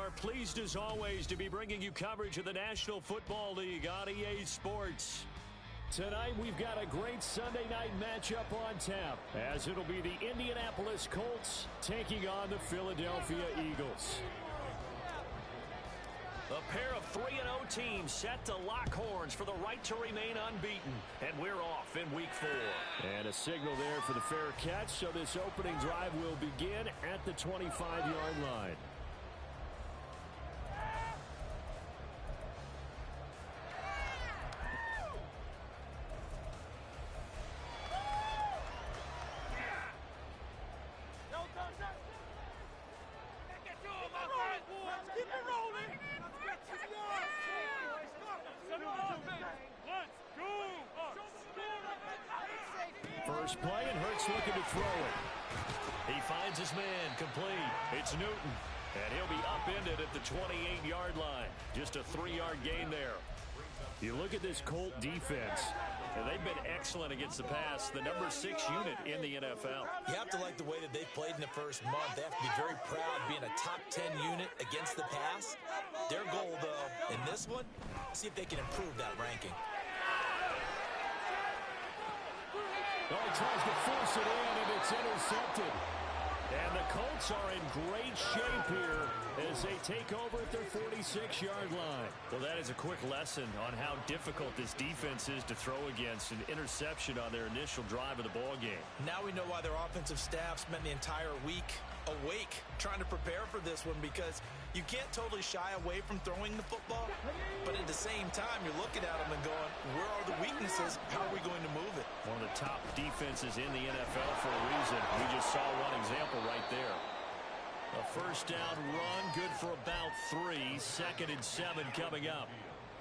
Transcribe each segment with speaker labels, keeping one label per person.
Speaker 1: are pleased as always to be bringing you coverage of the National Football League on EA Sports. Tonight we've got a great Sunday night matchup on tap, as it'll be the Indianapolis Colts taking on the Philadelphia Eagles. A pair of 3-0 teams set to lock horns for the right to remain unbeaten. And we're off in week 4. And a signal there for the fair catch, so this opening drive will begin at the 25-yard line.
Speaker 2: Keep it rolling. Let's go.
Speaker 1: First play, and Hurts looking to throw it. He finds his man, complete. It's Newton, and he'll be upended at the 28-yard line. Just a 3-yard gain there. You look at this Colt defense, and they've been excellent against the pass, the number 6 unit in the NFL.
Speaker 3: You have to like the way that they've played in the first month. They have to be very proud being a top 10 unit against the pass. Their goal, though, in this one, see if they can improve that ranking.
Speaker 1: Oh, he tries to force it in, and it's intercepted. And the Colts are in great shape here as they take over at their 46-yard line. Well, that is a quick lesson on how difficult this defense is to throw against an interception on their initial drive of the ball game.
Speaker 3: Now we know why their offensive staff spent the entire week awake trying to prepare for this one, because you can't totally shy away from throwing the football, but at the same time you're looking at them and going, where are the weaknesses? How are we going to move it?
Speaker 1: One of the top defenses in the NFL for a reason. We just saw one example right there. A first down run, good for about 3. 2nd and 7 coming up.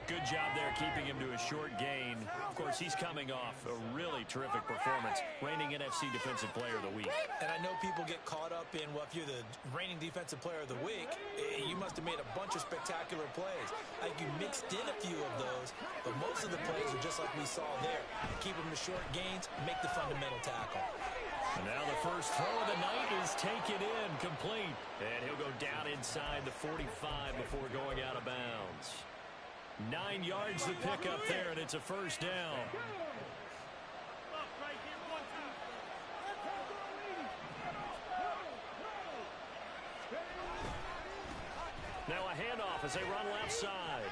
Speaker 1: Good job there keeping him to a short gain. Of course, he's coming off a really terrific performance, reigning NFC Defensive Player of the Week.
Speaker 3: And I know people get caught up in, well, if you're the reigning Defensive Player of the Week, you must have made a bunch of spectacular plays. Like you mixed in a few of those, but most of the plays are just like we saw there. Keep them to short gains, make the fundamental tackle.
Speaker 1: And now the first throw of the night is taken in, complete. And he'll go down inside the 45 before going out of bounds. 9 yards to pick up there, and it's a first down. Now a handoff as they run left side.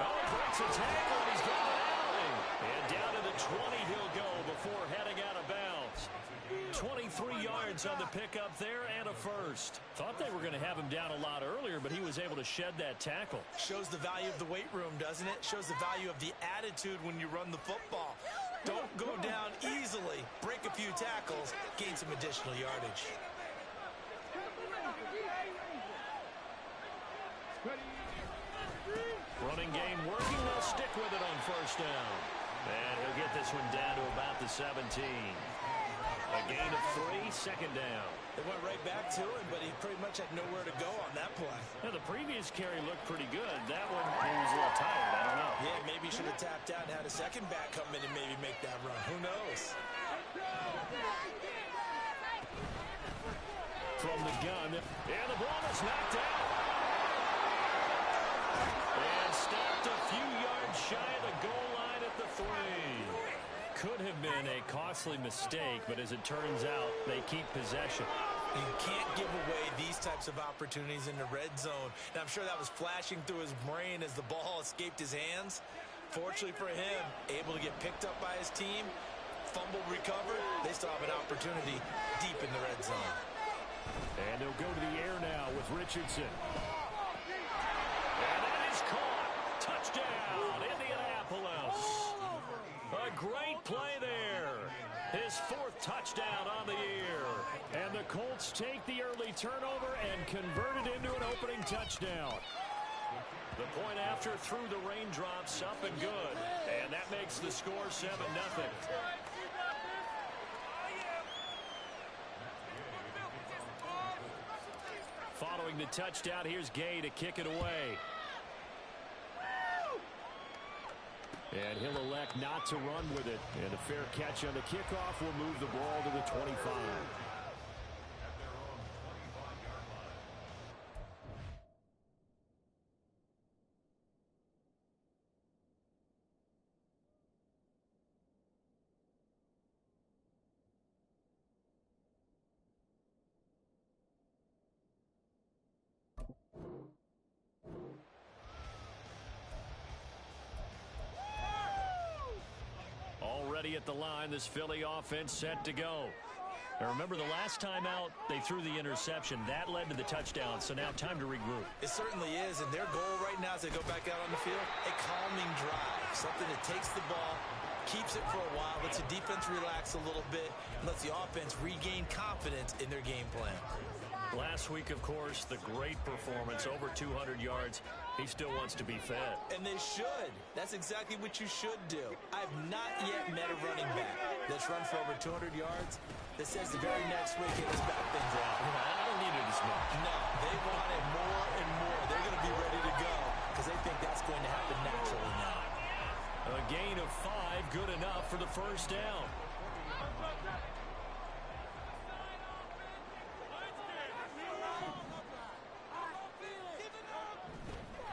Speaker 1: Oh, breaks a tackle, and he's got it out. And down to the 20 he'll go before heading out of bounds. 23 yards on the pickup there and a first. Thought they were going to have him down a lot earlier, but he was able to shed that tackle.
Speaker 3: Shows the value of the weight room, doesn't it? Shows the value of the attitude when you run the football. Don't go down easily. Break a few tackles. Gain some additional yardage.
Speaker 1: Running game working. They'll stick with it on first down. And he'll get this one down to about the 17. A gain of 3, 2nd down.
Speaker 3: They went right back to him, but he pretty much had nowhere to go on that play.
Speaker 1: Now, the previous carry looked pretty good. That one, he was a little tired. I don't know.
Speaker 3: Yeah, maybe he should have tapped out and had a second back come in and maybe make that run. Who knows?
Speaker 1: From the gun, and the ball is knocked out. And stopped a few yards shy of the goal line at the 3. Could have been a costly mistake, but as it turns out, they keep possession.
Speaker 3: You can't give away these types of opportunities in the red zone. Now, I'm sure that was flashing through his brain as the ball escaped his hands. Fortunately for him, able to get picked up by his team, fumbled, recovered. They still have an opportunity deep in the red zone.
Speaker 1: And they'll go to the air now with Richardson. And that is caught. Touchdown, Indianapolis. A great play there. His 4th touchdown on the year. And the Colts take the early turnover and convert it into an opening touchdown. The point after through the raindrops, up and good. And that makes the score 7-0. Following the touchdown, here's Gay to kick it away. And he'll elect not to run with it. And a fair catch on the kickoff will move the ball to the 25. at the line. This Philly offense set to go. Now remember, the last time out, they threw the interception. That led to the touchdown, so now time to regroup.
Speaker 3: It certainly is, and their goal right now as they go back out on the field, a calming drive, something that takes the ball, keeps it for a while, lets the defense relax a little bit, and lets the offense regain confidence in their game plan.
Speaker 1: Last week, of course, the great performance, over 200 yards. He still wants to be fed.
Speaker 3: And they should. That's exactly what you should do. I have not yet met a running back that's run for over 200 yards that says the very next week it has back things out.
Speaker 1: I don't need it as much.
Speaker 3: No, they want it more and more. They're going to be ready to go because they think that's going to happen naturally now.
Speaker 1: A gain of 5, good enough for the first down.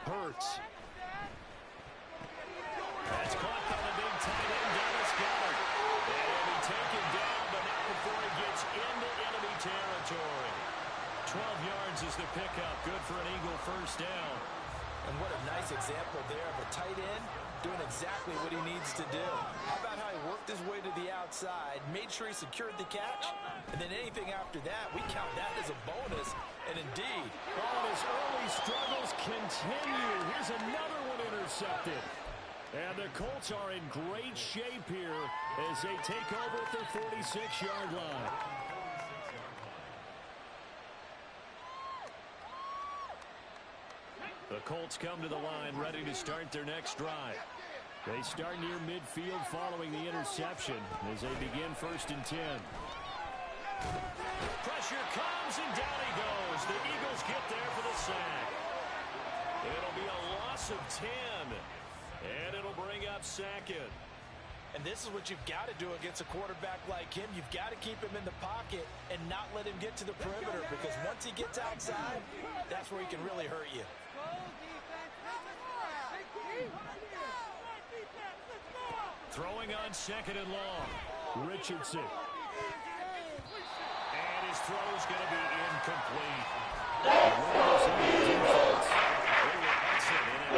Speaker 1: Hurts. That's caught by the big tight end, Dallas Goedert. And he'll be taken down, but not before he gets into enemy territory. 12 yards is the pickup. Good for an Eagle first down.
Speaker 3: And what a nice example there of a tight end doing exactly what he needs to do. How about how he worked his way to the outside, made sure he secured the catch, and then anything after that, we count that as a bonus. And indeed,
Speaker 1: oh, his early struggles continue. Here's another one intercepted. And the Colts are in great shape here as they take over at their 46-yard line. The Colts come to the line ready to start their next drive. They start near midfield following the interception as they begin 1st and 10. Pressure comes and down he goes. The Eagles get there for the sack. It'll be a loss of 10. And it'll bring up 2nd.
Speaker 3: And this is what you've got to do against a quarterback like him. You've got to keep him in the pocket and not let him get to the perimeter, because once he gets outside, that's where he can really hurt you.
Speaker 1: Throwing on 2nd and long. Richardson. And his throw's going to be incomplete. The Raiders have the defense. They were excellent in it.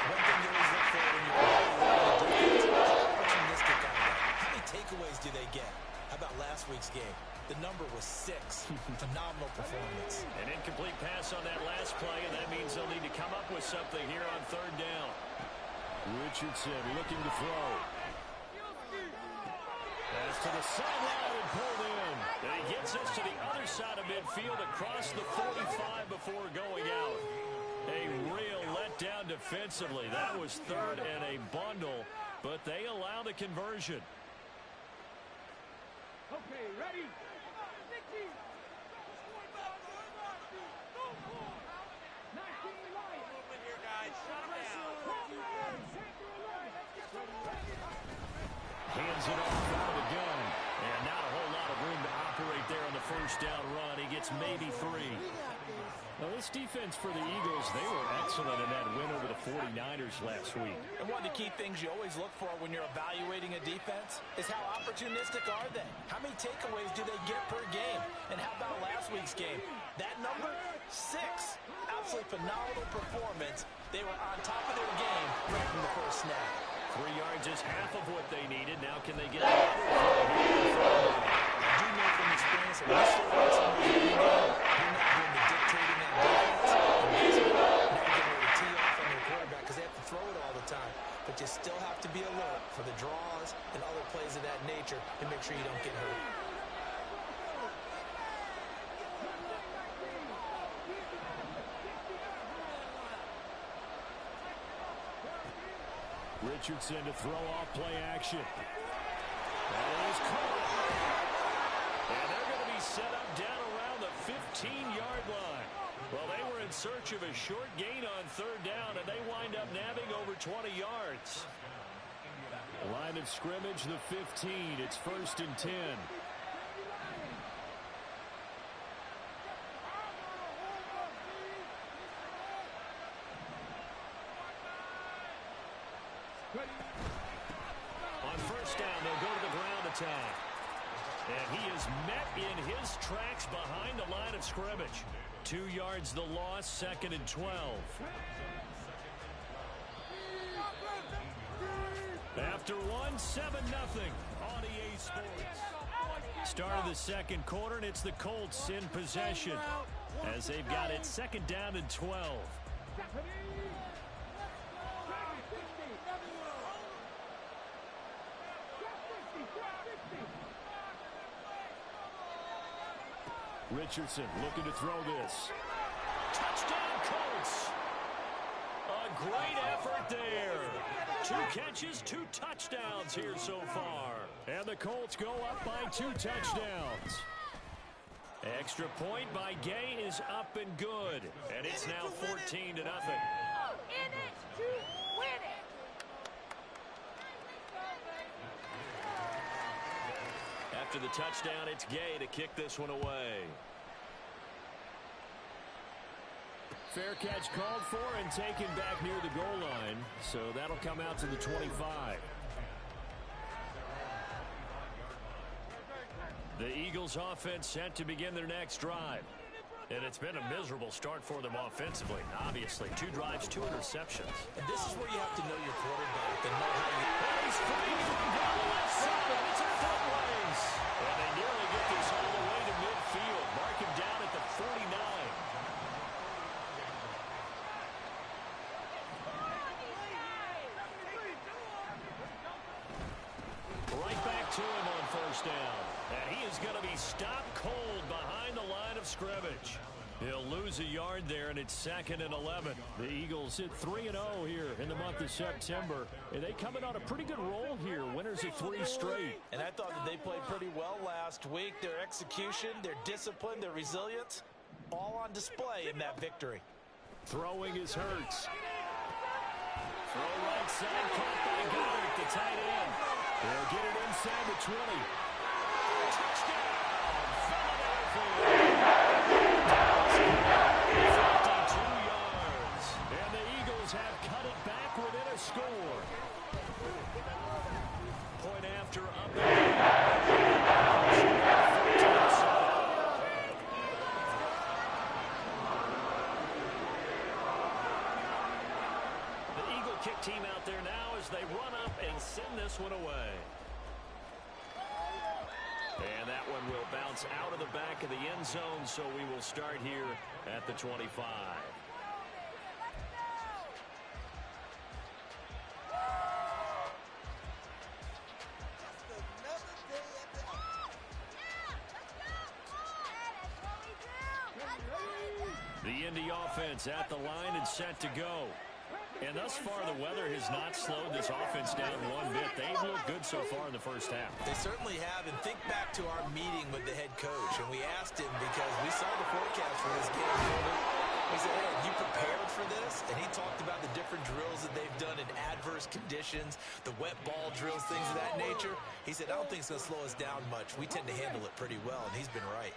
Speaker 3: One thing you always look for when you're defense, opportunistic on that. How many takeaways do they get? How about last week's game? The number was 6. Phenomenal performance.
Speaker 1: An incomplete pass on that last play, and that means they'll need to come up with something here on 3rd down. Richardson looking to throw. Pass to the sideline and pulled in. And he gets us to the other side of midfield across the 45 before going out. A real letdown defensively. That was 3rd and a bundle, but they allow the conversion.
Speaker 2: Okay, ready?
Speaker 1: Hands it off out of the gun. And not a whole lot of room to operate there on the 1st down run. He gets maybe 3. Now, this defense for the Eagles, they were excellent in that win over the 49ers last week.
Speaker 3: And one of the key things you always look for when you're evaluating a defense is how opportunistic are they? How many takeaways do they get per game? And how about last week's game? That number, 6. Absolutely phenomenal performance. They were on top of their game right from the first snap.
Speaker 1: 3 yards is half of what they needed. Now can they get it? I
Speaker 3: do know from experience that when you start out some of the game, you're not doing the dictating on defense. And now you're getting ready to tee off on your quarterback because they have to throw it all the time. But you still have to be alert for the draws and other plays of that nature and make sure you don't get hurt.
Speaker 1: Richardson to throw off play action. That is caught. And they're going to be set up down around the 15-yard line. Well, they were in search of a short gain on 3rd down, and they wind up nabbing over 20 yards. Line of scrimmage, the 15. It's 1st and 10. On 1st down, they'll go to the ground attack. And he is met in his tracks behind the line of scrimmage. 2 yards the loss, 2nd and 12. After one, 7-0 on EA Sports. Start of the second quarter, and it's the Colts in possession as they've got it second down and 12. Richardson looking to throw this. Touchdown, Colts. A great effort there. 2 catches, 2 touchdowns here so far. And the Colts go up by 2 touchdowns. Extra point by Gay is up and good. And it's now 14-0.
Speaker 2: In it to win it.
Speaker 1: After the touchdown, it's Gay to kick this one away. Fair catch called for and taken back near the goal line. So that'll come out to the 25. The Eagles offense set to begin their next drive. And it's been a miserable start for them offensively. Obviously, 2 drives, 2 interceptions.
Speaker 3: And this is where you have to know your quarterback and know how you...
Speaker 1: He's free from down the left side. It's a foot race. And they nearly get this all the way to midfield. Mark him down at the 49. Right back to him on first down. And he is going to be stopped cold behind the line of scrimmage. He'll lose a yard there, and it's 2nd and 11. The Eagles hit 3-0 here in the month of September. And they coming on a pretty good roll here. Winners of 3 straight.
Speaker 3: And I thought that they played pretty well last week. Their execution, their discipline, their resilience, all on display in that victory.
Speaker 1: Throwing is Hurts. Throw right side, caught by Goddard, the tight end. They'll get it inside the 20. Touchdown, Philadelphia. 52 yards. And the Eagles have cut it back within a score. Point after up. The Eagle kick team out there now as they run up and send this one away. And that one will bounce out of the back of the end zone, so we will start here at the 25. The Indy offense at the line and set to go. And thus far, the weather has not slowed this offense down one bit. They've looked good so far in the first half.
Speaker 3: They certainly have. And think back to our meeting with the head coach. And we asked him because we saw the forecast for this game. We said, hey, have you prepared for this? And he talked about the different drills that they've done in adverse conditions, the wet ball drills, things of that nature. He said, I don't think it's going to slow us down much. We tend to handle it pretty well, and he's been right.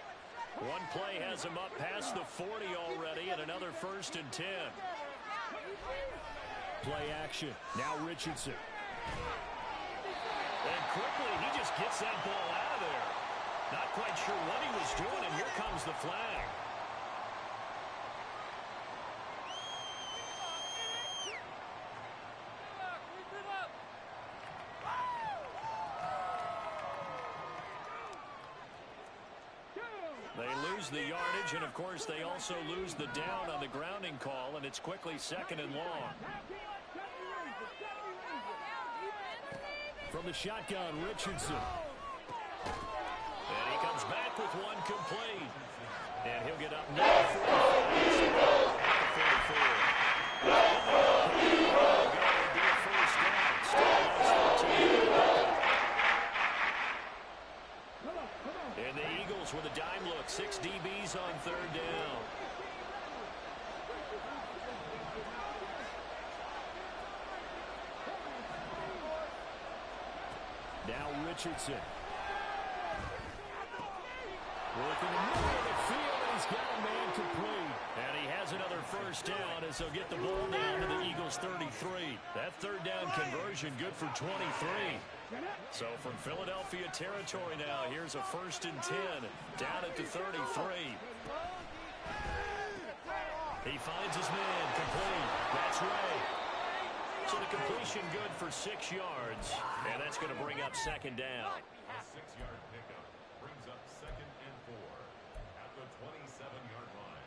Speaker 1: One play has him up past the 40 already, and another 1st and 10. Play action. Now Richardson. And quickly, he just gets that ball out of there. Not quite sure what he was doing, and here comes the flag. They lose the yardage, and of course they also lose the down on the grounding call, and it's quickly 2nd and long. From the shotgun, Richardson. And he comes back with one complete. And he'll get up now for the 44. And the Eagles with a dime look. 6 DBs on 3rd down. Now Richardson. Working the middle of the field, and he's got a man complete. And he has another 1st down as they'll get the ball down to the Eagles' 33. That 3rd down conversion good for 23. So from Philadelphia territory now, here's a 1st and 10 down at the 33. He finds his man complete. That's Ray. So the completion good for 6 yards. And that's going to bring up second down.
Speaker 4: A 6-yard pickup brings up 2nd and 4 at the 27-yard line.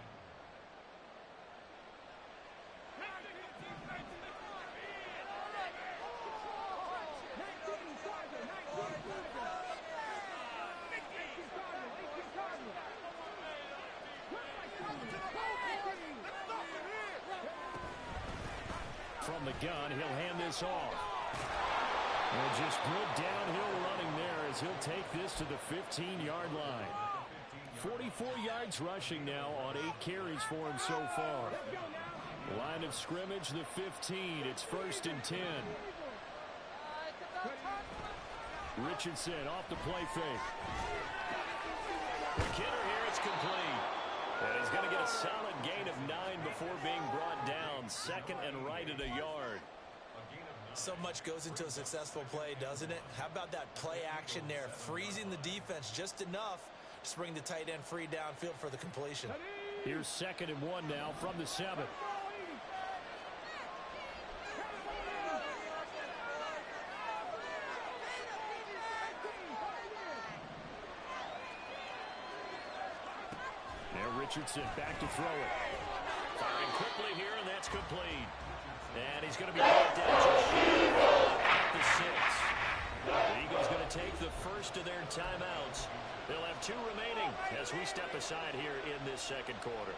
Speaker 1: From the gun, he'll hand this off. And just good downhill running there as he'll take this to the 15-yard line. 44 yards rushing now on 8 carries for him so far. Line of scrimmage, the 15. It's 1st and 10. Richardson off the play fake. McKinnon here, it's complete. And he's going to get a solid gain of 9 before being brought down. 2nd and right at a yard.
Speaker 3: So much goes into a successful play, doesn't it? How about that play action there? Freezing the defense just enough to bring the tight end free downfield for the completion.
Speaker 1: Here's 2nd and 1 now from the 7. Now Richardson back to throw it. Firing quickly here, and that's complete. And he's going to be brought down just at the 6. The Eagles going to take the first of their timeouts. They'll have 2 remaining as we step aside here in this 2nd quarter.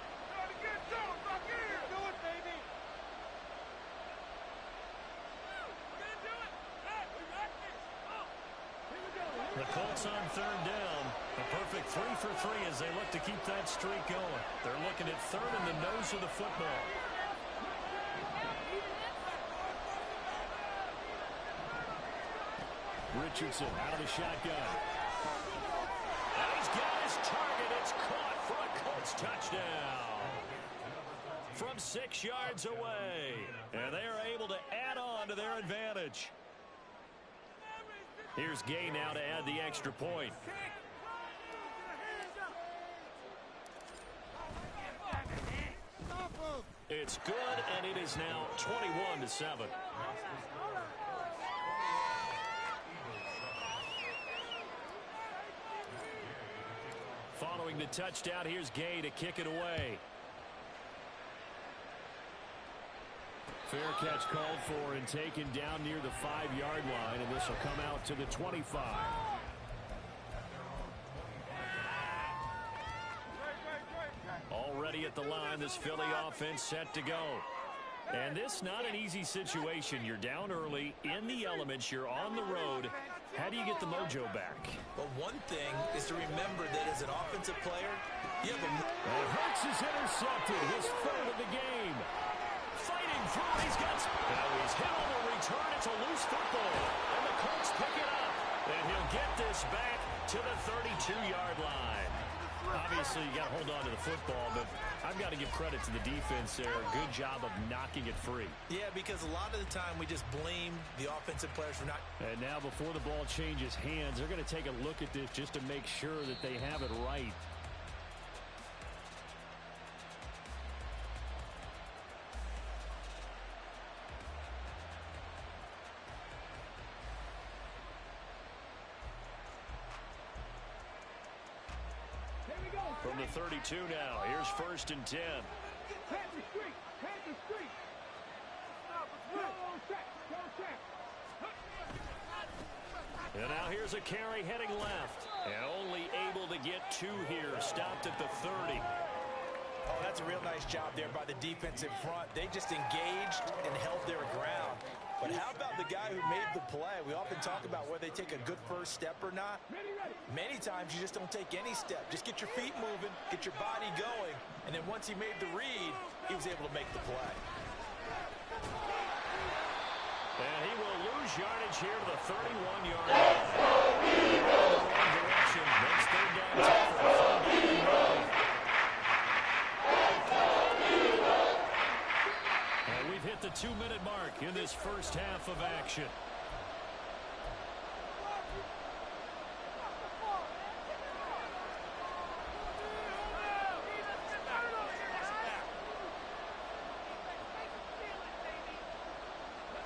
Speaker 1: The Colts on 3rd down. A perfect 3 for 3 as they look to keep that streak going. They're looking at 3rd in the nose of the football. Richardson out of the shotgun. And he's got his target. It's caught for a Colts touchdown. From 6 yards away. And they are able to add on to their advantage. Here's Gay now to add the extra point. It's good, and it is now 21-7. Following the touchdown, here's Gay to kick it away. Fair catch called for and taken down near the 5-yard line, and this will come out to the 25. Already at the line, this Philly offense set to go. And this not an easy situation. You're down early, in the elements, you're on the road. How do you get the mojo back?
Speaker 3: Well, one thing is to remember that as an offensive player, you have a...
Speaker 1: And Hurts is intercepted, his 3rd of the game. Fighting through, he's got... Now he's hit on the return, it's a loose football. And the Colts pick it up. And he'll get this back to the 32-yard line. Obviously, you got to hold on to the football, but I've got to give credit to the defense there. Good job of knocking it free.
Speaker 3: Yeah, because a lot of the time we just blame the offensive players for not...
Speaker 1: And now before the ball changes hands, they're going to take a look at this just to make sure that they have it right. From the 32 now, here's 1st and 10. And now here's a carry heading left. And only able to get 2 here. Stopped at the 30.
Speaker 3: Oh, that's a real nice job there by the defense in front. They just engaged and held their ground. But how about the guy who made the play? We often talk about whether they take a good first step or not. Many times you just don't take any step. Just get your feet moving, get your body going, and then once he made the read, he was able to make the play.
Speaker 1: And he will lose yardage here to the 31-yard line. In the wrong direction. Makes 3rd down tougher. And we've hit the 2-minute mark in this first half of action.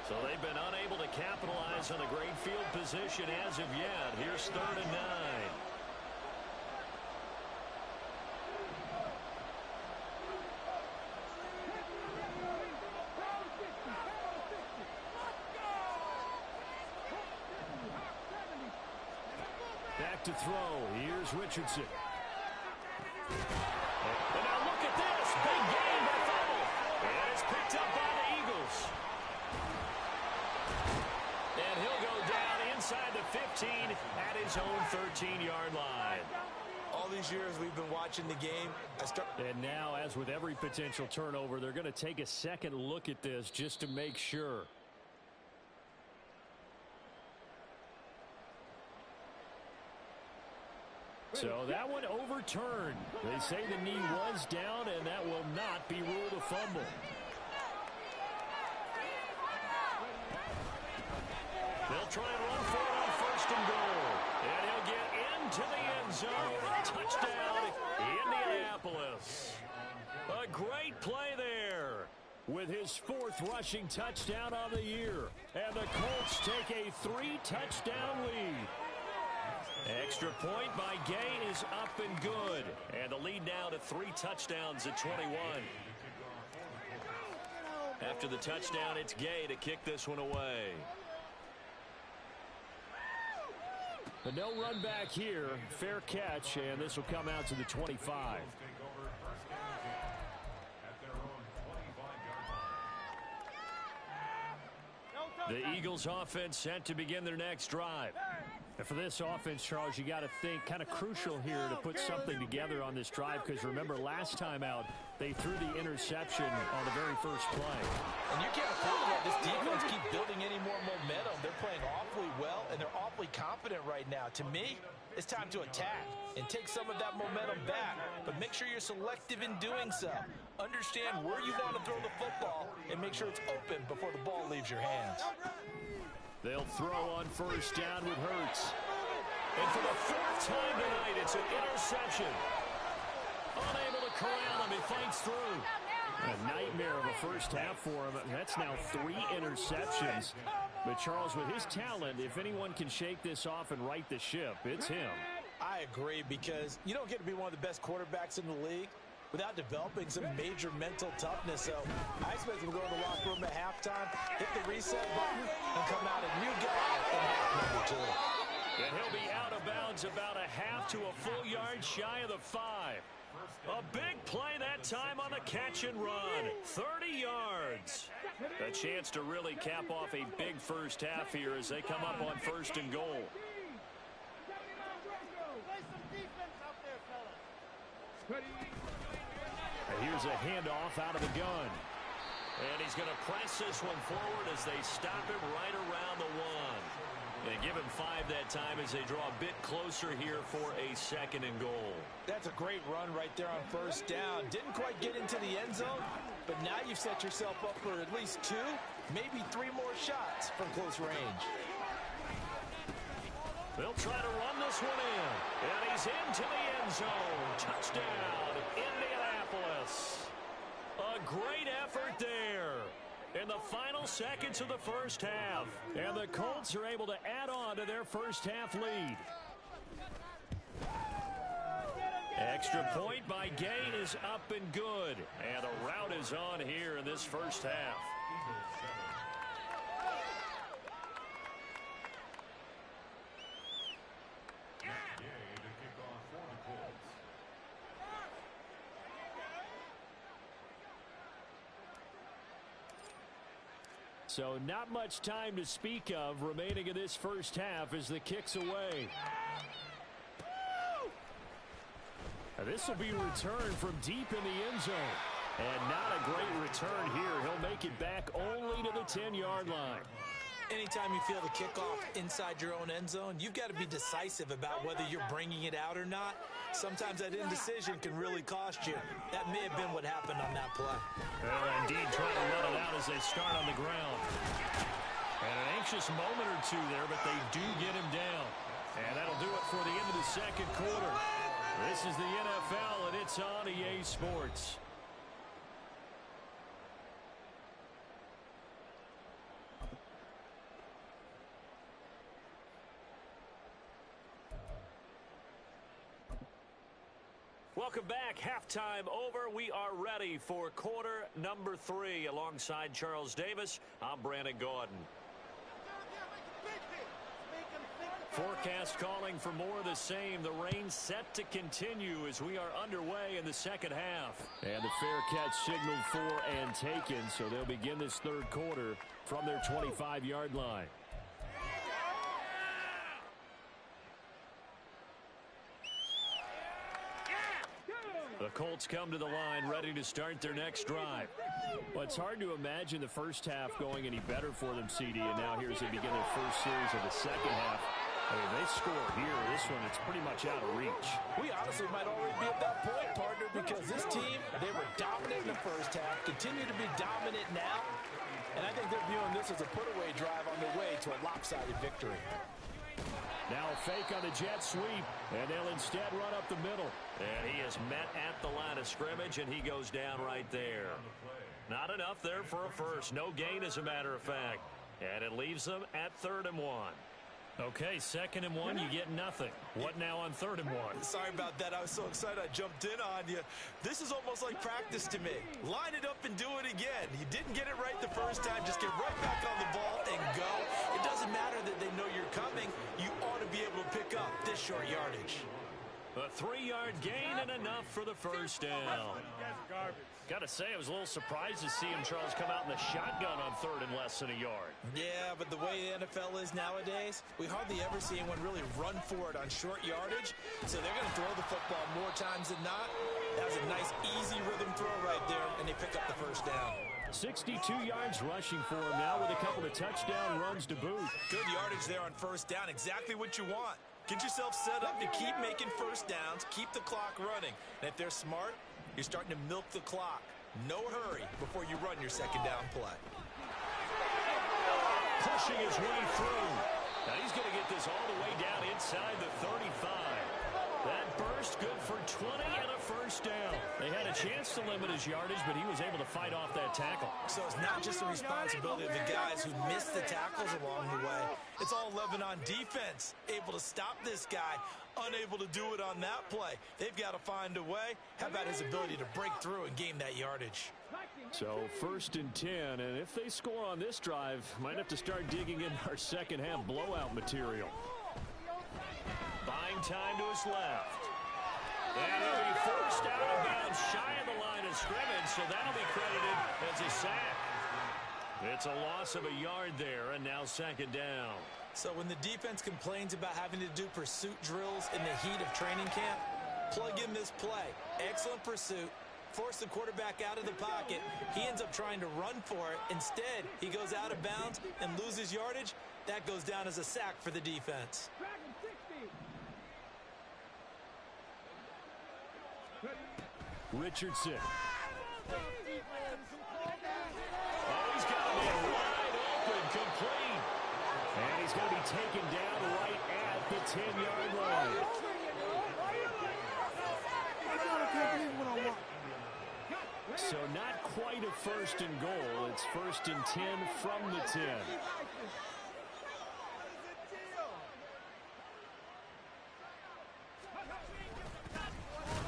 Speaker 1: So they've been unable to capitalize on a great field position as of yet. Here's 3rd and 9. Back to throw. Here's Richardson. And now look at this. Big gain by Fumble. And it's picked up by the Eagles. And he'll go down inside the 15 at his own 13-yard line.
Speaker 3: All these years we've been watching the game.
Speaker 1: And now, as with every potential turnover, they're going to take a second look at this just to make sure. So that one overturned. They say the knee was down, and that will not be ruled a fumble. They'll try and run for it on 1st and goal. And he'll get into the end zone. Touchdown, Indianapolis. A great play there with his 4th rushing touchdown on the year. And the Colts take a 3-touchdown lead. Extra point by Gay is up and good. And the lead now to 3 touchdowns at 21. After the touchdown, it's Gay to kick this one away. But no run back here. Fair catch, and this will come out to the 25. The Eagles offense set to begin their next drive. And for this offense, Charles, you got to think kind of crucial here to put something together on this drive, because remember last time out they threw the interception on the very first play.
Speaker 3: And you can't afford to let this defense keep building any more momentum. They're playing awfully well, and they're awfully confident right now. To me, it's time to attack and take some of that momentum back, but make sure you're selective in doing so. Understand where you want to throw the football and make sure it's open before the ball leaves your hands.
Speaker 1: They'll throw on 1st down with Hurts. And for the 4th time tonight, it's an interception. Unable to corral him. He fights through. A nightmare of a first half for him. That's now 3 interceptions. But Charles, with his talent, if anyone can shake this off and right the ship, it's him.
Speaker 3: I agree, because you don't get to be one of the best quarterbacks in the league without developing some major mental toughness. So I expect him to go to the locker room at halftime, hit the reset button, and come out a new guy in half number 2.
Speaker 1: And he'll be out of bounds about a half to a full yard shy of the 5. A big play that time on the catch and run. 30 yards. A chance to really cap off a big first half here as they come up on 1st and goal. And here's a handoff out of the gun. And he's going to press this one forward as they stop him right around the 1. And give him 5 that time as they draw a bit closer here for a 2nd and goal.
Speaker 3: That's a great run right there on 1st down. Didn't quite get into the end zone, but now you've set yourself up for at least 2, maybe 3 more shots from close range.
Speaker 1: They'll try to run this one in. And he's into the end zone. Touchdown, Indianapolis. A great effort there in the final seconds of the first half. And the Colts are able to add on to their first half lead. Extra point by Gain is up and good. And a rout is on here in this first half. So not much time to speak of remaining in this first half as the kick's away. Now this will be returned from deep in the end zone. And not a great return here. He'll make it back only to the 10-yard line.
Speaker 3: Anytime you feel the kickoff inside your own end zone, you've got to be decisive about whether you're bringing it out or not. Sometimes that indecision can really cost you. That may have been what happened on that play.
Speaker 1: Well, indeed, trying to run it out as they start on the ground. And an anxious moment or two there, but they do get him down. And that'll do it for the end of the second quarter. This is the NFL, and it's on EA Sports. Welcome back. Halftime over. We are ready for quarter number 3. Alongside Charles Davis, I'm Brandon Gaudin. Forecast calling for more of the same. The rain set to continue as we are underway in the second half. And the fair catch signaled for and taken, so they'll begin this third quarter from their 25-yard line. The Colts come to the line ready to start their next drive. Well, it's hard to imagine the first half going any better for them, CD, and now here as they begin their first series of the second half. I mean, they score here. This one, it's pretty much out of reach.
Speaker 3: We honestly might already be at that point, partner, because this team, they were dominant in the first half, continue to be dominant now, and I think they're viewing this as a put-away drive on their way to a lopsided victory.
Speaker 1: Now a fake on the jet sweep, and they'll instead run up the middle. And he is met at the line of scrimmage, and he goes down right there. Not enough there for a first. No gain, as a matter of fact. And it leaves them at 3rd and 1. Okay, 2nd and 1, you get nothing. What now on 3rd and 1?
Speaker 3: Sorry about that. I was so excited I jumped in on you. This is almost like practice to me. Line it up and do it again. You didn't get it right the first time. Just get right back on the ball and go. It doesn't matter that they know you're coming. You ought to be able to pick up this short yardage.
Speaker 1: A 3-yard gain and enough for the first down. Got to say, I was a little surprised to see him, Charles, come out in the shotgun on 3rd and less than a yard.
Speaker 3: Yeah, but the way the NFL is nowadays, we hardly ever see anyone really run for it on short yardage. So they're going to throw the football more times than not. That was a nice, easy rhythm throw right there, and they pick up the first down.
Speaker 1: 62 yards rushing for him now with a couple of touchdown runs to boot.
Speaker 3: Good yardage there on first down. Exactly what you want. Get yourself set up to keep making first downs, keep the clock running. And if they're smart, you're starting to milk the clock. No hurry before you run your second down play.
Speaker 1: Pushing his way through. Now he's going to get this all the way down inside the 35. That burst good for 20 and a first down. They had a chance to limit his yardage, but he was able to fight off that tackle.
Speaker 3: So it's not just the responsibility of the guys who missed the tackles along the way. It's all 11 on defense, able to stop this guy, unable to do it on that play. They've got to find a way. How about his ability to break through and gain that yardage?
Speaker 1: So 1st and 10, and if they score on this drive, might have to start digging in our second half blowout material. Buying time to his left. And he'll be forced out of bounds shy of the line of scrimmage, so that'll be credited as a sack. It's a loss of a yard there, and now 2nd down.
Speaker 3: So when the defense complains about having to do pursuit drills in the heat of training camp, plug in this play. Excellent pursuit. Force the quarterback out of the pocket. He ends up trying to run for it. Instead, he goes out of bounds and loses yardage. That goes down as a sack for the defense.
Speaker 1: Richardson. Oh, he's got him in wide open, complete. And he's going to be taken down right at the 10-yard line. So not quite a 1st and goal. It's 1st and 10 from the 10.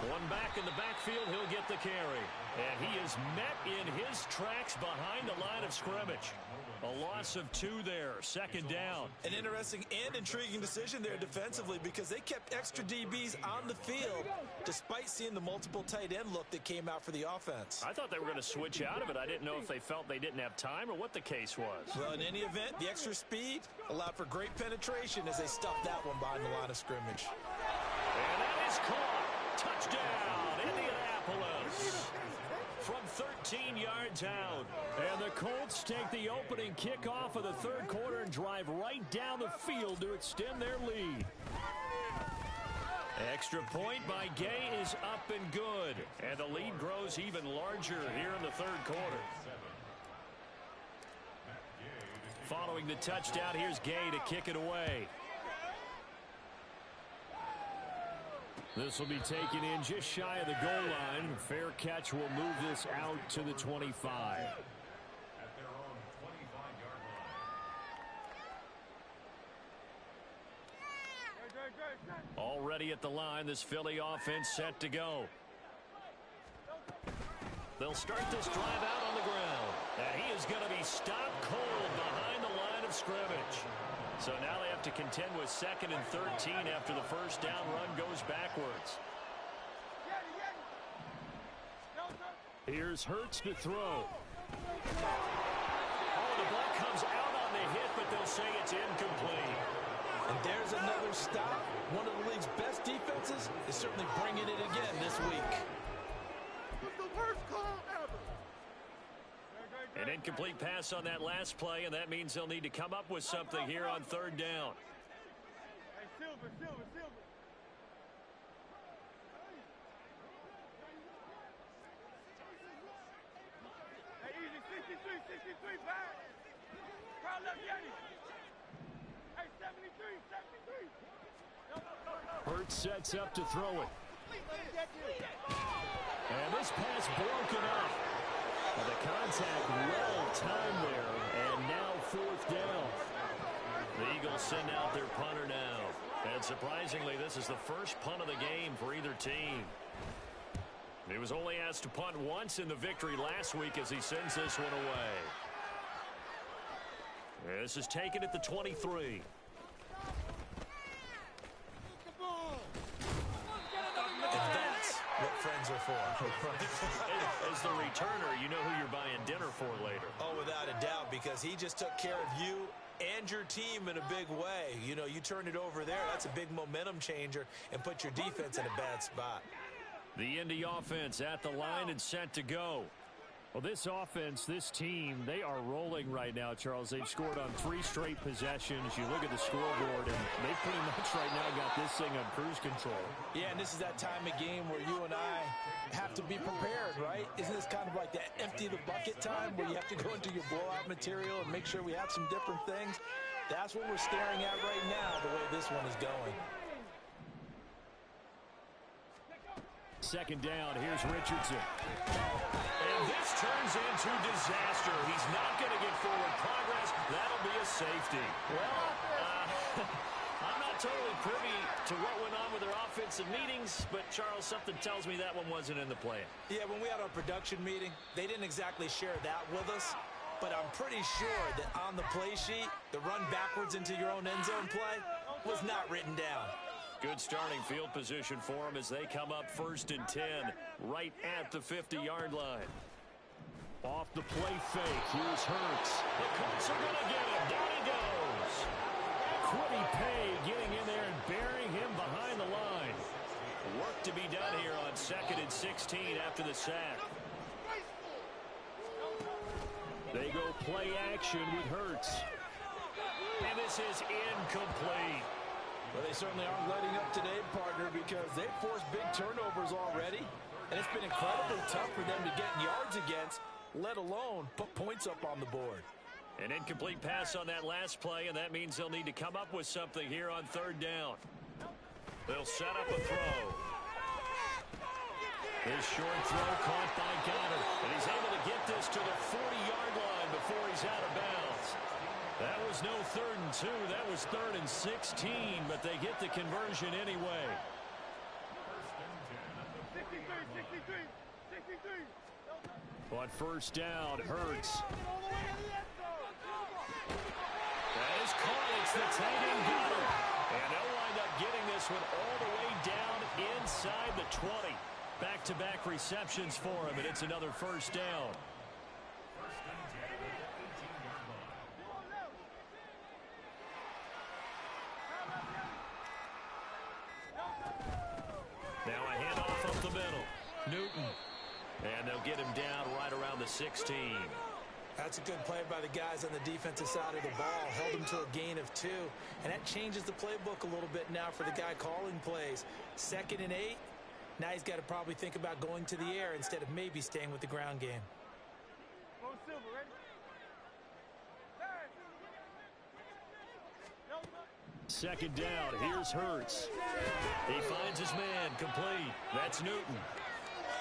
Speaker 1: One back in the backfield, he'll get the carry. And he is met in his tracks behind the line of scrimmage. A loss of 2 there, 2nd down.
Speaker 3: An interesting and intriguing decision there defensively because they kept extra DBs on the field despite seeing the multiple tight end look that came out for the offense.
Speaker 1: I thought they were going to switch out of it. I didn't know if they felt they didn't have time or what the case was.
Speaker 3: Well, in any event, the extra speed allowed for great penetration as they stuffed that one behind the line of scrimmage.
Speaker 1: And that is caught. Touchdown, Indianapolis. From 13 yards out. And the Colts take the opening kickoff of the third quarter and drive right down the field to extend their lead. Extra point by Gay is up and good. And the lead grows even larger here in the third quarter. Following the touchdown, here's Gay to kick it away. This will be taken in just shy of the goal line. Fair catch will move this out to the 25.
Speaker 4: At their own 25-yard line.
Speaker 1: Already ready at the line. This Philly offense set to go. They'll start this drive out on the ground. And he is going to be stopped cold behind the line of scrimmage. So now they have to contend with 2nd and 13 after the first down run goes backwards. Here's Hurts to throw. Oh, the ball comes out on the hit, but they'll say it's incomplete.
Speaker 3: And there's another stop. One of the league's best defenses is certainly bringing it again this week.
Speaker 2: The worst call ever.
Speaker 1: An incomplete pass on that last play, and that means they'll need to come up with something here on 3rd down.
Speaker 2: Hey, Silver. Hey, easy, 63, back. Crowd left, Yeti. Hey, 73.
Speaker 1: Hurts sets up to throw it. And this pass broken up. And the contact well timed there. And now 4th down. The Eagles send out their punter now. And surprisingly, this is the first punt of the game for either team. He was only asked to punt once in the victory last week as he sends this one away. This is taken at the 23.
Speaker 3: That's what friends are for.
Speaker 1: As the returner, you know who you're buying dinner for later.
Speaker 3: Oh, without a doubt, because he just took care of you and your team in a big way. You know, you turn it over there, that's a big momentum changer, and put your defense in a bad spot.
Speaker 1: The Indy offense at the line and set to go.
Speaker 5: Well, this offense, this team, they are rolling right now, Charles. They've scored on 3 straight possessions. You look at the scoreboard, and they pretty much right now got this thing on cruise control.
Speaker 3: Yeah, and this is that time of game where you and I have to be prepared, right? Isn't this kind of like that empty the bucket time where you have to go into your blowout material and make sure we have some different things? That's what we're staring at right now, the way this one is going.
Speaker 5: 2nd down, here's Richardson.
Speaker 1: And this turns into disaster. He's not going to get forward progress. That'll be a safety. Well, I'm not totally privy to what went on with their offensive meetings, but, Charles, something tells me that one wasn't in the plan.
Speaker 3: Yeah, when we had our production meeting, they didn't exactly share that with us, but I'm pretty sure that on the play sheet, the run backwards into your own end zone play was not written down.
Speaker 1: Good starting field position for them as they come up 1st and 10 right at the 50-yard line.
Speaker 5: Off the play fake, here's Hurts.
Speaker 1: The Colts are going to get him. Down he goes.
Speaker 5: Quiddy Pay getting in there and burying him behind the line.
Speaker 1: Work to be done here on 2nd and 16 after the sack.
Speaker 5: They go play action with Hurts.
Speaker 1: And this is incomplete.
Speaker 3: Well, they certainly aren't letting up today, partner, because they've forced big turnovers already, and it's been incredibly tough for them to get yards against, let alone put points up on the board.
Speaker 1: An incomplete pass on that last play, and that means they'll need to come up with something here on 3rd down. They'll set up a throw. This short throw caught by Goddard, and he's able to get this to the 40-yard line before he's out of bounds. That was no 3rd and 2. That was 3rd and 16, but they get the conversion anyway.
Speaker 2: 63.
Speaker 5: On 1st down, Hurts.
Speaker 1: That is caught. It's the tight end Goddard. And they'll wind up getting this one all the way down inside the 20. Back-to-back receptions for him, and it's another 1st down. Now a handoff up the middle. Newton. And they'll get him down right around the 16.
Speaker 3: That's a good play by the guys on the defensive side of the ball. Held him to a gain of 2. And that changes the playbook a little bit now for the guy calling plays. 2nd and 8. Now he's got to probably think about going to the air instead of maybe staying with the ground game.
Speaker 2: Silver, ready?
Speaker 5: 2nd down, here's Hurts.
Speaker 1: He finds his man, complete. That's Newton.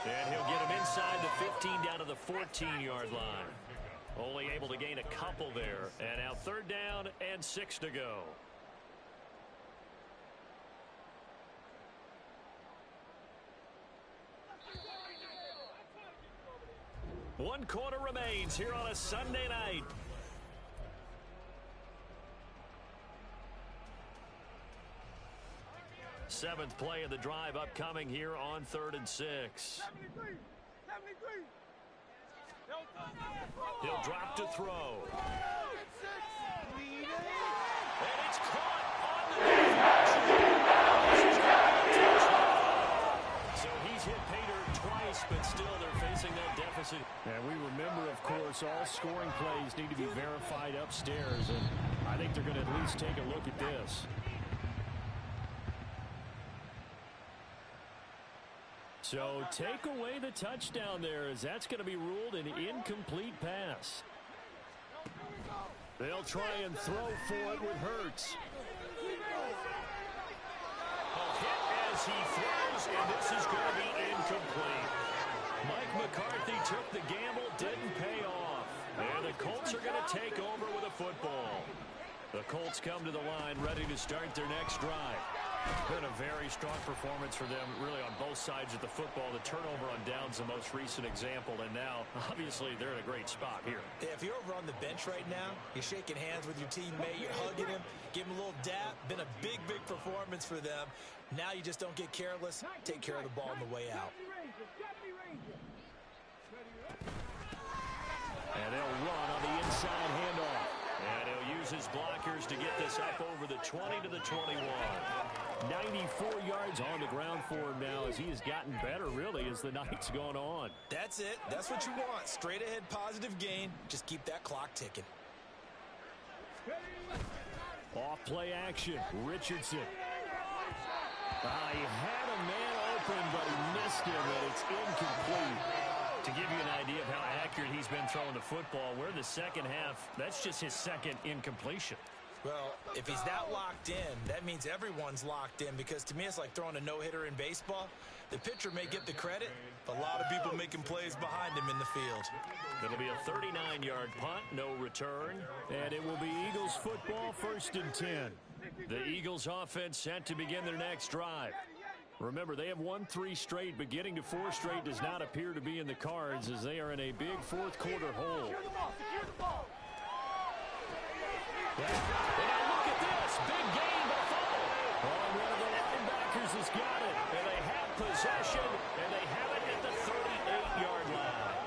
Speaker 1: And he'll get him inside the 15 down to the 14-yard line. Only able to gain a couple there. And now 3rd down and 6 to go. 1 quarter remains here on a Sunday night. Seventh play of the drive upcoming here on 3rd and 6.
Speaker 2: 73.
Speaker 1: He'll drop to throw. And it's caught on the deflection. So he's hit Pater twice, but still they're facing that deficit.
Speaker 5: And we remember, of course, all scoring plays need to be verified upstairs, and I think they're going to at least take a look at this. So take away the touchdown there, as that's going to be ruled an incomplete pass. They'll try and throw for it with Hurts.
Speaker 1: A hit as he throws, and this is going to be incomplete. Mike McCarthy took the gamble, didn't pay off. And the Colts are going to take over with a football. The Colts come to the line ready to start their next drive. Been a very strong performance for them, really, on both sides of the football. The turnover on downs, the most recent example, and now, obviously, they're in a great spot here.
Speaker 3: Yeah, if you're over on the bench right now, you're shaking hands with your teammate, you're hugging him, give him a little dap. Been a big, big performance for them. Now you just don't get careless. Take care of the ball on the way out.
Speaker 1: And they'll run on the inside handoff. And he'll use his blockers to get this up over the 20 to the 21.
Speaker 5: 94 yards on the ground for him now, as he has gotten better, really, as the night's gone on.
Speaker 3: That's it. That's what you want. Straight ahead positive gain. Just keep that clock ticking.
Speaker 5: Off play action. Richardson. He had a man open, but he missed him, and it's incomplete. To give you an idea of how accurate he's been throwing the football, we're in the second half. That's just his second incompletion.
Speaker 3: Well, if he's that locked in, that means everyone's locked in, because to me it's like throwing a no-hitter in baseball. The pitcher may get the credit, but a lot of people making plays behind him in the field.
Speaker 1: It'll be a 39-yard punt, no return.
Speaker 5: And it will be Eagles football, 1st and 10.
Speaker 1: The Eagles offense set to begin their next drive.
Speaker 5: Remember, they have won 3 straight, but getting to 4 straight does not appear to be in the cards, as they are in a big fourth quarter hole.
Speaker 1: And now look at this. Big gain, but fumble.
Speaker 5: One of the linebackers has got it.
Speaker 1: And they have possession, and they have it at the 38-yard line.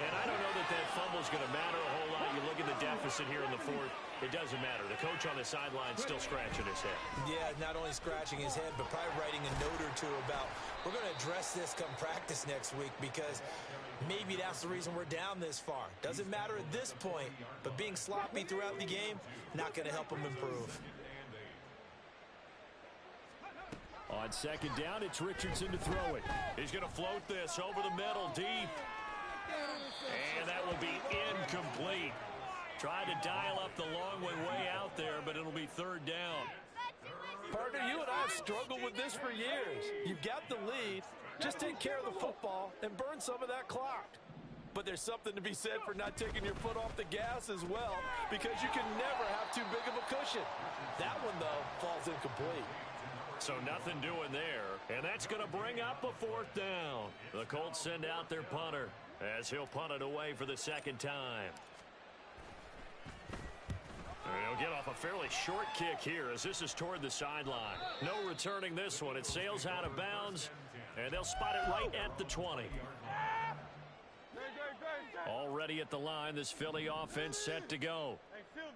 Speaker 1: And I don't know that that fumble's going to matter a whole lot. You look at the deficit here in the fourth. It doesn't matter. The coach on the sideline still scratching his head.
Speaker 3: Yeah, not only scratching his head, but probably writing a note or two about, we're going to address this come practice next week, because maybe that's the reason we're down this far. Doesn't matter at this point, but being sloppy throughout the game, not going to help him improve.
Speaker 5: On 2nd down, it's Richardson to throw it.
Speaker 1: He's going to float this over the middle, deep. And that will be incomplete. Tried to dial up the long one way out there, but it'll be 3rd down.
Speaker 6: Partner, you and I have struggled with this for years. You've got the lead. Just take care of the football and burn some of that clock. But there's something to be said for not taking your foot off the gas as well, because you can never have too big of a cushion. That one, though, falls incomplete.
Speaker 1: So nothing doing there, and that's going to bring up a 4th down. The Colts send out their punter as he'll punt it away for the 2nd time. And he'll get off a fairly short kick here, as this is toward the sideline. No returning this one. It sails out of bounds, and they'll spot it right at the 20. Already at the line, this Philly offense set to go.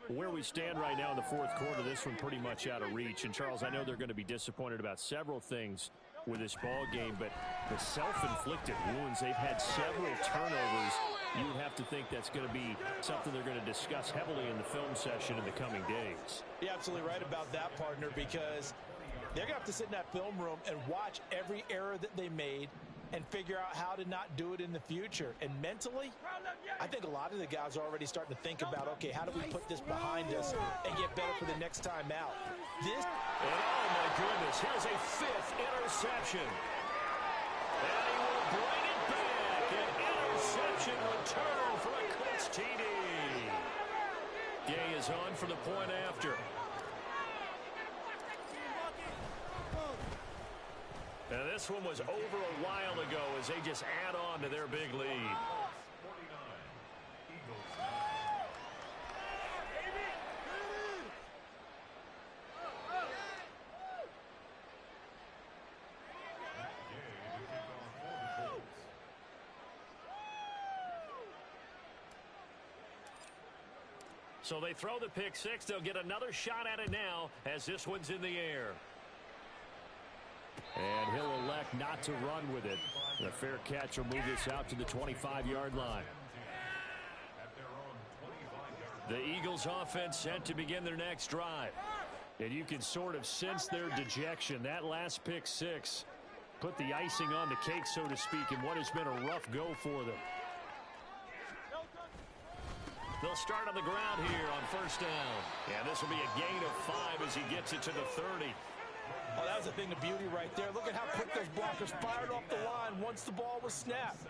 Speaker 5: Where we stand right now in the fourth quarter, this one pretty much out of reach. And, Charles, I know they're going to be disappointed about several things with this ball game, but the self-inflicted wounds, they've had several turnovers. You would have to think that's going to be something they're going to discuss heavily in the film session in the coming days.
Speaker 6: You're absolutely right about that, partner, because they're going to have to sit in that film room and watch every error that they made and figure out how to not do it in the future. And mentally, I think a lot of the guys are already starting to think about, okay, how do we put this behind us and get better for the next time out?
Speaker 1: And oh, my goodness, here's a 5th interception. And he will bring it back. An interception return for a Colts TD. Gay is on for the point after. And this one was over a while ago as they just add on to their big lead. So they throw the pick six. They'll get another shot at it now as this one's in the air.
Speaker 5: And he'll elect not to run with it. The fair catch will move this out to the 25-yard line.
Speaker 1: The Eagles offense set to begin their next drive. And you can sort of sense their dejection. That last pick six put the icing on the cake, so to speak, in what has been a rough go for them. They'll start on the ground here on first down. And this will be a gain of 5 as he gets it to the 30.
Speaker 6: Oh, that was a thing of beauty right there. Look at how quick those blockers fired off the line once the ball was snapped.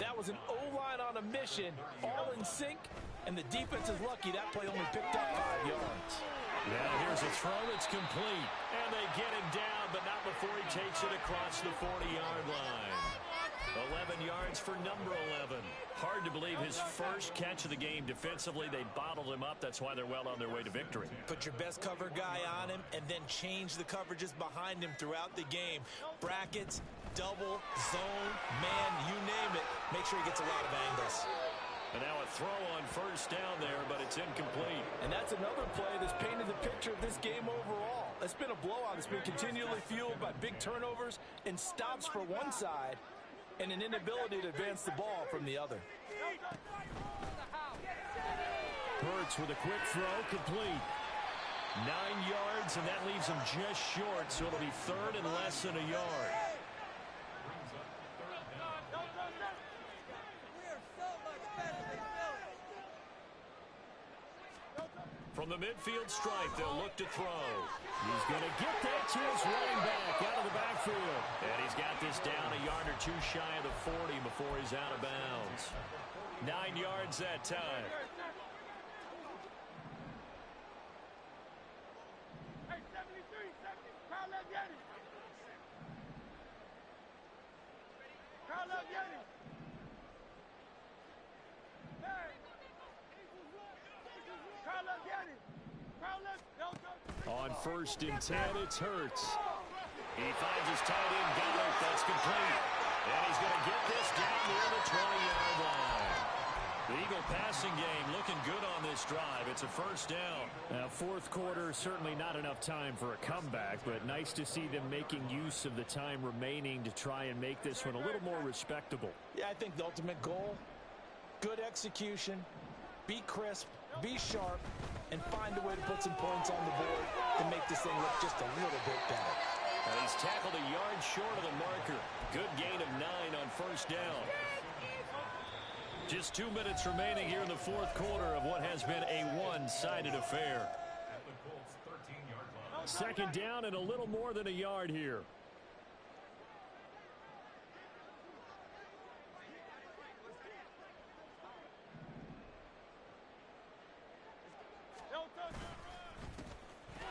Speaker 6: That was an O-line on a mission, all in sync, and the defense is lucky that play only picked up 5 yards.
Speaker 1: Now here's a throw that's complete. And they get him down, but not before he takes it across the 40-yard line. 11 yards for number 11. Hard to believe his first catch of the game defensively. They bottled him up. That's why they're well on their way to victory.
Speaker 3: Put your best cover guy on him and then change the coverages behind him throughout the game. Brackets, double, zone, man, you name it. Make sure he gets a lot of angles.
Speaker 1: And now a throw on first down there, but it's incomplete.
Speaker 6: And that's another play that's painted the picture of this game overall. It's been a blowout. It's been continually fueled by big turnovers and stops for one side and an inability to advance the ball from the other.
Speaker 5: Hurts with a quick throw, complete.
Speaker 1: 9 yards, and that leaves him just short, so it'll be third and less than a yard. From the midfield stripe, they'll look to throw.
Speaker 5: He's going to get that to his running back out of the backfield.
Speaker 1: And he's got this down a yard or two shy of the 40 before he's out of bounds. 9 yards that time.
Speaker 5: On first and 10, it's Hurts.
Speaker 1: He finds his tight end, Goddard. That's complete. And he's going to get this down near the 20-yard line. The Eagle passing game looking good on this drive. It's a first down.
Speaker 5: Now, fourth quarter, certainly not enough time for a comeback, but nice to see them making use of the time remaining to try and make this one a little more respectable.
Speaker 6: Yeah, I think the ultimate goal, good execution, be crisp, be sharp, and find a way to put some points on the board to make this thing look just a little bit better.
Speaker 1: And he's tackled a yard short of the marker. Good gain of 9 on first down. Just 2 minutes remaining here in the fourth quarter of what has been a one-sided affair.
Speaker 5: Second down and a little more than a yard here.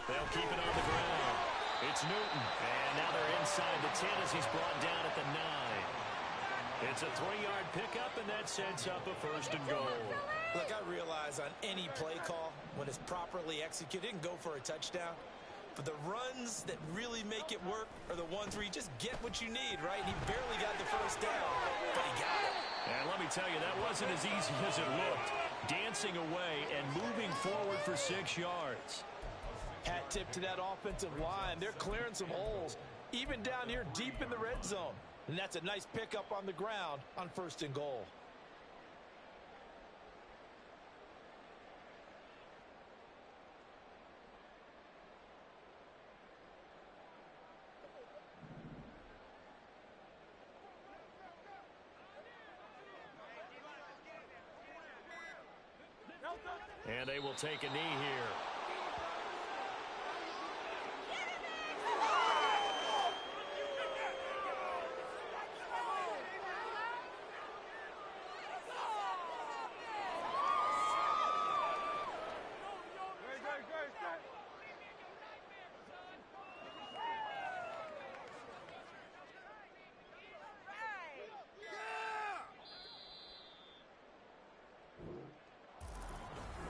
Speaker 1: They'll keep it on the ground. It's Newton. And now they're inside the 10 as he's brought down at the 9. It's a 3-yard pickup, and that sets up a first and goal.
Speaker 3: Look, I realize on any play call, when it's properly executed, it can go for a touchdown. But the runs that really make it work are the ones where you just get what you need, right? He barely got the first down, but he got it.
Speaker 1: And let me tell you, that wasn't as easy as it looked. Dancing away and moving forward for 6 yards.
Speaker 6: Hat tip to that offensive line. They're clearing some holes, even down here deep in the red zone. And that's a nice pickup on the ground on first and goal.
Speaker 1: And they will take a knee here.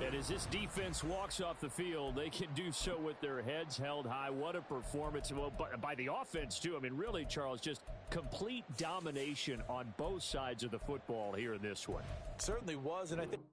Speaker 5: And as this defense walks off the field, they can do so with their heads held high. What a performance. Well, by the offense, too. I mean, really, Charles, just complete domination on both sides of the football here in this one.
Speaker 6: Certainly was, and I think